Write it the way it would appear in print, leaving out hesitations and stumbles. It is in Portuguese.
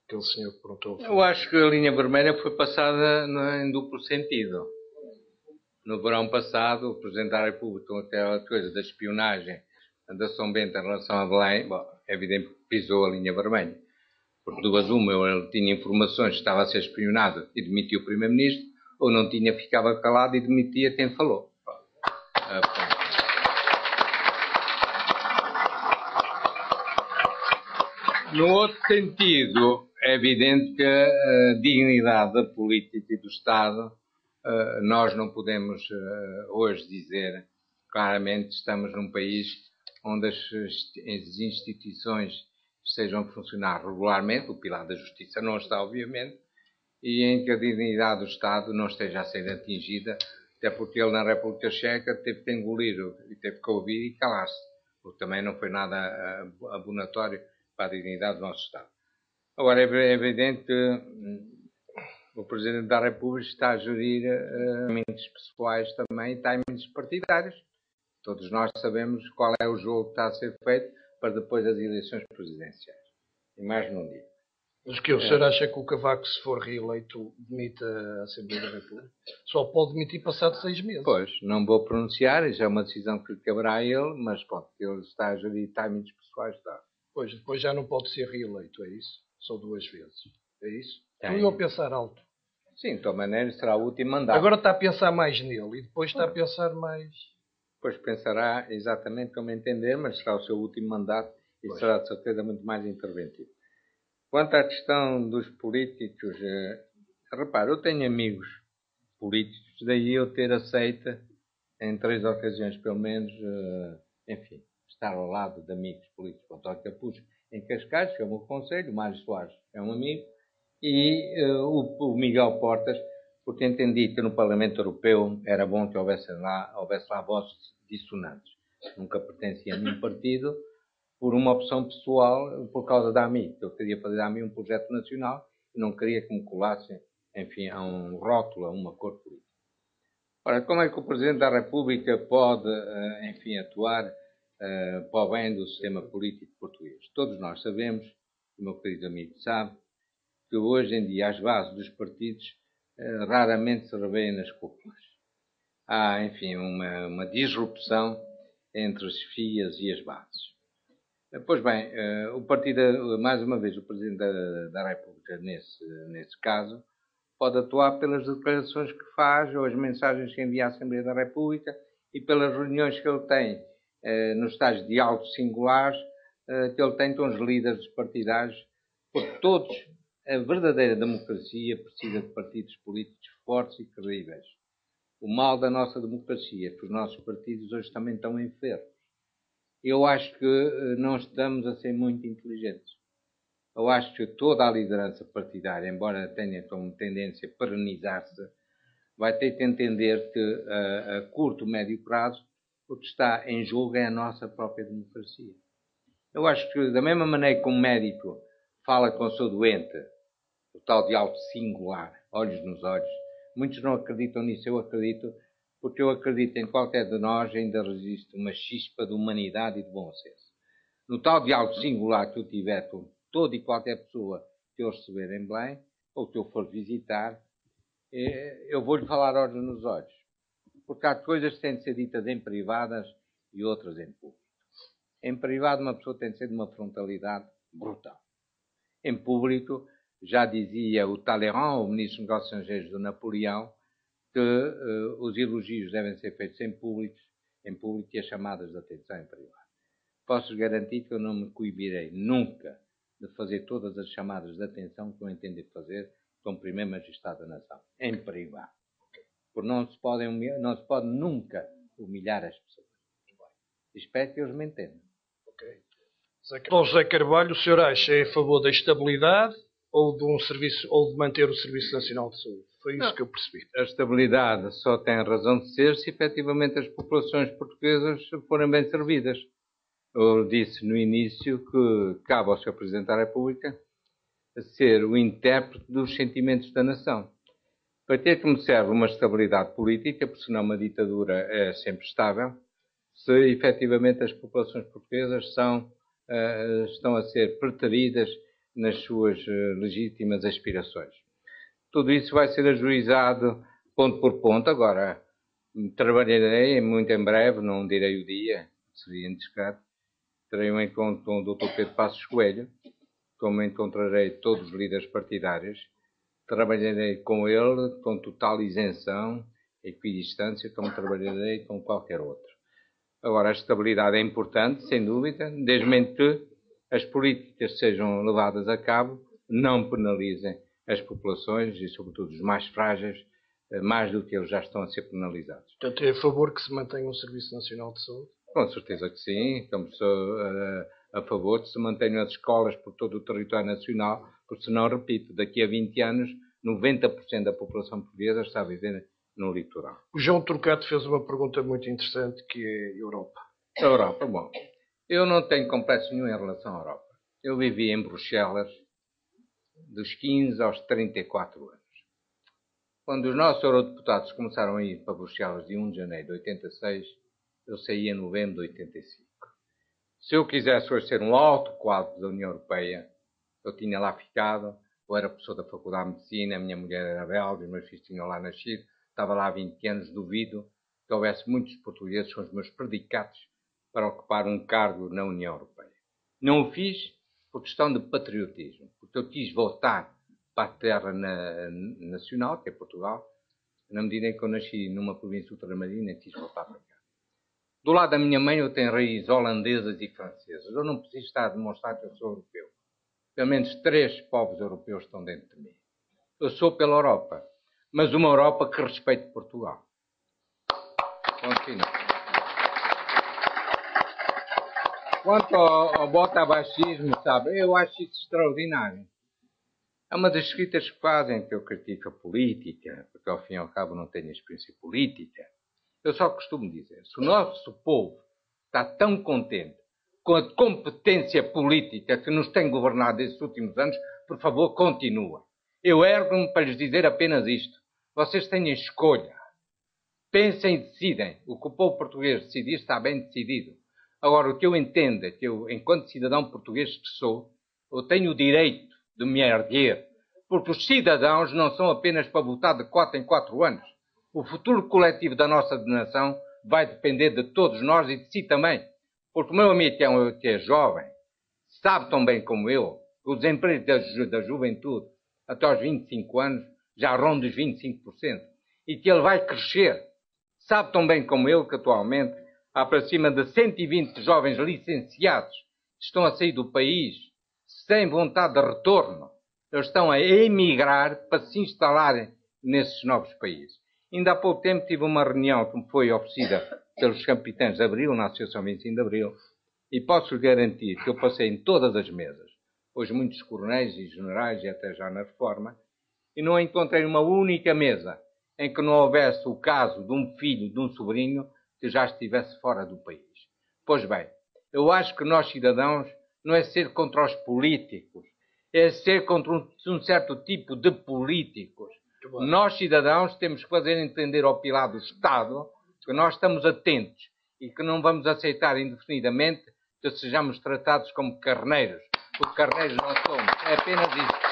aquele senhor que perguntou. Eu acho que a linha vermelha foi passada em duplo sentido. No verão passado, o Presidente da República, com aquela coisa da espionagem da São Bento em relação a Belém, bom, é evidente que pisou a linha vermelha. Porque duas uma, ou ele tinha informações que estava a ser espionado e demitiu o Primeiro-Ministro, ou não tinha, ficava calado e demitia quem falou. No outro sentido, é evidente que a dignidade da política e do Estado, nós não podemos hoje dizer claramente que estamos num país onde as instituições estejam a funcionar regularmente, o pilar da justiça não está, obviamente, e em que a dignidade do Estado não esteja a ser atingida, até porque ele na República Checa teve que engolir e teve que ouvir e calar-se, porque também não foi nada abonatório para a dignidade do nosso Estado. Agora, é evidente que o Presidente da República está a gerir timings pessoais também e timings partidários. Todos nós sabemos qual é o jogo que está a ser feito para depois das eleições presidenciais. E mais não digo. Mas que o senhor acha que o Cavaco, se for reeleito, demite a Assembleia da República? Só pode demitir passado 6 meses. Pois, não vou pronunciar, já é uma decisão que lhe caberá a ele, mas pronto, ele está a gerir timings pessoais, está. Pois, depois já não pode ser reeleito, é isso? Só 2 vezes, é isso? Tem. Estou eu a pensar alto. Sim, de toda maneira será o último mandato. Agora está a pensar mais nele e depois está a pensar mais... Depois pensará exatamente como entender, mas será o seu último mandato e será de certeza muito mais interventivo. Quanto à questão dos políticos, repare, eu tenho amigos políticos, daí eu ter aceito, em 3 ocasiões pelo menos, enfim, estar ao lado de amigos políticos. O António Capucho em Cascais, que é o meu conselho, o Mário Soares é um amigo, e o Miguel Portas, porque entendi que no Parlamento Europeu era bom que houvesse lá vozes dissonantes. Nunca pertencia a nenhum partido, por uma opção pessoal, por causa da AMI. Eu queria fazer da AMI um projeto nacional e não queria que me colassem, enfim, a um rótulo, a uma cor política. Ora, como é que o Presidente da República pode, enfim, atuar para o bem do sistema político português? Todos nós sabemos, o meu querido amigo sabe, que hoje em dia as bases dos partidos raramente se revêem nas cúpulas. Há, enfim, uma disrupção entre as chefias e as bases. Pois bem, o partido, mais uma vez, o Presidente da República, nesse caso, pode atuar pelas declarações que faz ou as mensagens que envia à Assembleia da República e pelas reuniões que ele tem nos tais diálogos singulares que ele tem com os líderes partidários, porque todos, a verdadeira democracia precisa de partidos políticos fortes e credíveis. O mal da nossa democracia é que os nossos partidos hoje também estão enfermos. Eu acho que não estamos a ser muito inteligentes. Eu acho que toda a liderança partidária, embora tenha como tendência a perenizar-se, vai ter que entender que a curto, médio prazo, o que está em jogo é a nossa própria democracia. Eu acho que, da mesma maneira que um médico fala com o seu doente, o tal diálogo singular, olhos nos olhos, muitos não acreditam nisso, eu acredito, porque eu acredito em qualquer de nós ainda resiste uma chispa de humanidade e de bom senso. No tal diálogo singular que eu tiver com toda e qualquer pessoa que eu receber em Belém, ou que eu for visitar, eu vou-lhe falar olhos nos olhos. Porque há coisas que têm de ser ditas em privadas e outras em público. Em privado uma pessoa tem de ser de uma frontalidade brutal. Em público, já dizia o Talleyrand, o ministro dos Negócios Estrangeiros do Napoleão, que os elogios devem ser feitos em público e as chamadas de atenção em privado. Posso garantir que eu não me coibirei nunca de fazer todas as chamadas de atenção que eu entender fazer como Primeiro Magistrado da Nação, em privado. Porque não se pode nunca humilhar as pessoas. Espero que eles me entendam. Bom, José Carvalho, o senhor acha a favor da estabilidade ou de manter o Serviço Nacional de Saúde? Foi isso que eu percebi. A estabilidade só tem razão de ser se efetivamente as populações portuguesas forem bem servidas. Eu disse no início que cabe ao Sr. Presidente da República ser o intérprete dos sentimentos da nação. Para ter como serve uma estabilidade política, porque senão uma ditadura é sempre estável, se efetivamente as populações portuguesas estão a ser preteridas nas suas legítimas aspirações. Tudo isso vai ser ajuizado ponto por ponto. Agora, trabalharei muito em breve, não direi o dia, seria indiscreto, terei um encontro com o Dr. Pedro Passos Coelho, como encontrarei todos os líderes partidários, trabalharei com ele com total isenção, equidistância, como trabalharei com qualquer outro. Agora, a estabilidade é importante, sem dúvida, desde que as políticas sejam levadas a cabo, não penalizem as populações e, sobretudo, os mais frágeis, mais do que eles já estão a ser penalizados. Portanto, é a favor que se mantenha um Serviço Nacional de Saúde? Com certeza que sim. Estamos a favor de se mantenham as escolas por todo o território nacional, porque senão, repito, daqui a 20 anos, 90% da população portuguesa está a viver no litoral. O João Turcato fez uma pergunta muito interessante, que é a Europa. A Europa, bom, eu não tenho complexo nenhum em relação à Europa. Eu vivi em Bruxelas dos 15 aos 34 anos. Quando os nossos eurodeputados começaram a ir para Bruxelas de 1 de janeiro de 86, eu saí em novembro de 85. Se eu quisesse hoje ser um alto quadro da União Europeia, eu tinha lá ficado, eu era professor da Faculdade de Medicina, a minha mulher era belga, os meus filhos tinham lá nascido, estava lá há 20 anos, duvido que houvesse muitos portugueses com os meus predicados para ocupar um cargo na União Europeia. Não o fiz por questão de patriotismo, porque eu quis voltar para a terra nacional, que é Portugal, na medida em que eu nasci numa província ultramarina, quis voltar para cá. Do lado da minha mãe eu tenho raízes holandesas e francesas. Eu não preciso estar a demonstrar que eu sou europeu. Pelo menos 3 povos europeus estão dentro de mim. Eu sou pela Europa, mas uma Europa que respeite Portugal. Continua. Quanto ao botabaixismo, sabe, eu acho isso extraordinário. É uma das escritas que fazem que eu critico a política, porque ao fim e ao cabo não tenho experiência política. Eu só costumo dizer, se o nosso povo está tão contente com a competência política que nos tem governado estes últimos anos, por favor, continua. Eu ergo-me para lhes dizer apenas isto. Vocês têm escolha. Pensem e decidem. O que o povo português decidir está bem decidido. Agora, o que eu entendo é que eu, enquanto cidadão português que sou, eu tenho o direito de me erguer, porque os cidadãos não são apenas para votar de 4 em 4 anos. O futuro coletivo da nossa nação vai depender de todos nós e de si também. Porque o meu amigo que é jovem sabe tão bem como eu que o desemprego da juventude até aos 25 anos já ronda os 25% e que ele vai crescer. Sabe tão bem como eu que atualmente há para cima de 120 jovens licenciados que estão a sair do país sem vontade de retorno. Eles estão a emigrar para se instalarem nesses novos países. Ainda há pouco tempo tive uma reunião que me foi oferecida pelos capitães de Abril, na Associação 25 de Abril, e posso-lhe garantir que eu passei em todas as mesas, hoje muitos coronéis e generais e até já na reforma, e não encontrei uma única mesa em que não houvesse o caso de um filho, de um sobrinho, que já estivesse fora do país. Pois bem, eu acho que nós cidadãos não é ser contra os políticos, é ser contra um certo tipo de políticos. Nós, cidadãos, temos que fazer entender ao pilar do Estado que nós estamos atentos e que não vamos aceitar indefinidamente que sejamos tratados como carneiros, porque carneiros não somos. É apenas isso.